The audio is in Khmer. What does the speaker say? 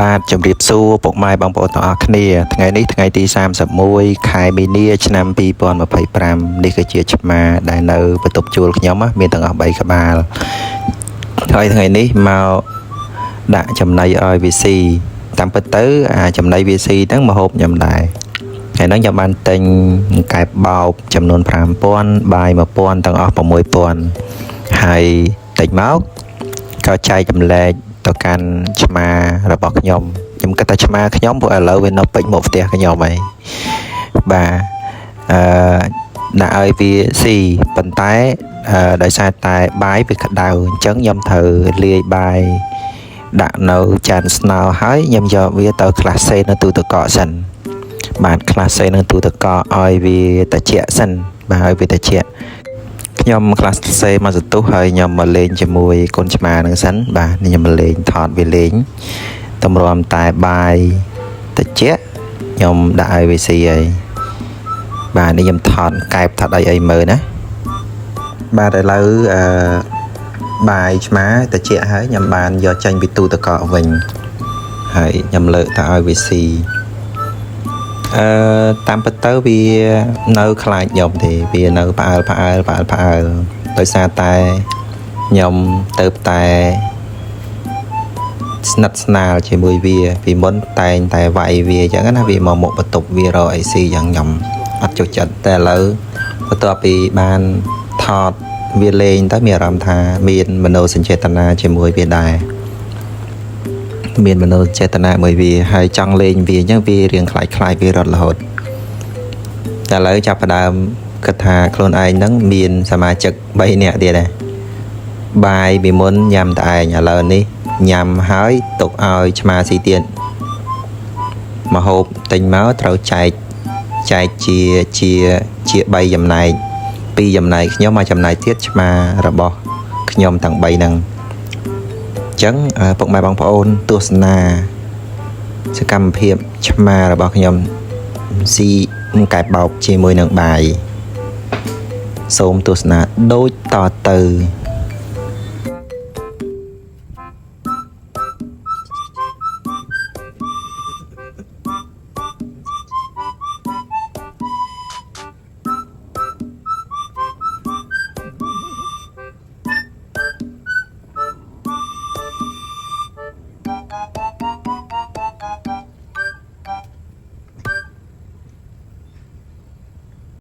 បាទជំរាបសួរពុកម៉ែបងប្អូនទាំងអស់គ្នាថ្ងៃនេះថ្ងៃទី31ខែមីនាឆ្នាំ2025នេះគឺជាឆ្មាដែលនៅបន្ទប់ជួលខ្ញុំមានទាំងអស់3ក្បាលហើយថ្ងៃនេះមកដាក់ចំណីឲ្យវាស៊ីតាមពិតទៅចំណីវាស៊ីហ្នឹងមកហូបខ្ញុំដែរថ្ងៃហ្នឹងខ្ញុំបានទិញកែបបោកចំនួន5000បាយ1000ទាំងអស់6000ហើយតិចមកក៏ចែកចម្លែកទៅកាន់ឆ្មារបស់ខ្ញុំគិតថាឆ្មាខ្ញុំព្រោះឥឡូវវានៅពេញមកផ្ទះខ្ញុំហើយបាទដាក់ឲ្យវាស៊ីប៉ុន្តែដោយសារតែបាយវាក្តៅអញ្ចឹងខ្ញុំត្រូវលាយបាយដាក់នៅចានស្នោហើយខ្ញុំយកវាទៅក្លាសេនៅទូទឹកកកសិនបាទក្លាសេនៅទូទឹកកកឲ្យវាត្រជាក់សិនបាទឲ្យវាត្រជាក់ខ្ញុំក្លាសេមកសន្ទុះហើយខ្ញុំមកលេងជាមួយកូនឆ្មានឹងសិនបាទខ្ញុំមកលេងថតវាលេងតម្រាំតែបាយត្រជាក់ខ្ញុំដាក់ឲ្យវាស៊ីហើយបាទនេះខ្ញុំថតកែបថតអីមើលណាបាទឥឡូវបាយឆ្មាត្រជាក់ហើយខ្ញុំបានយកចាញ់ពីទូទឹកកកវិញហើយខ្ញុំលើកទៅឲ្យវាស៊ីតាមពិតទៅវានៅខ្លាចខ្ញុំទេវានៅផ្អើលដោយសារតែខ្ញុំទៅតែស្និទ្ធស្នាលជាមួយវាពីមុនតែងតែវាយវាអញ្ចឹងណាវាមកមុខបន្ទប់វារកអីស៊ីយ៉ាងខ្ញុំអត់ចូលចិត្តតែឥឡូវបន្ទាប់ពីបានថតវាលេងទៅមានអារម្មណ៍ថាមានមនោសញ្ចេតនាជាមួយវាដែរមានមនោចេតនាមួយវាហើយចង់លេងវាអញ្ចឹងវារៀងខ្លាចវារត់រហូតតែឥឡូវចាប់ផ្ដើមគិតថាខ្លួនឯងហ្នឹងមានសមាជិក3នាក់ទៀតដែរបាយពីមុនញ៉ាំតែឯងឥឡូវនេះញ៉ាំហើយទុកឲ្យឆ្មាស៊ីទៀតម្ហូបទិញមកត្រូវចែកជា3ចំណែក2ចំណែកខ្ញុំមកចំណែកទៀតឆ្មារបស់ខ្ញុំទាំង3ហ្នឹងចឹងពុកម៉ែបងប្អូនទស្សនាសកម្មភាពឆ្មារបស់ខ្ញុំស៊ីកែបបោកជាមួយនឹងបាយសូមទស្សនាដូចតទៅ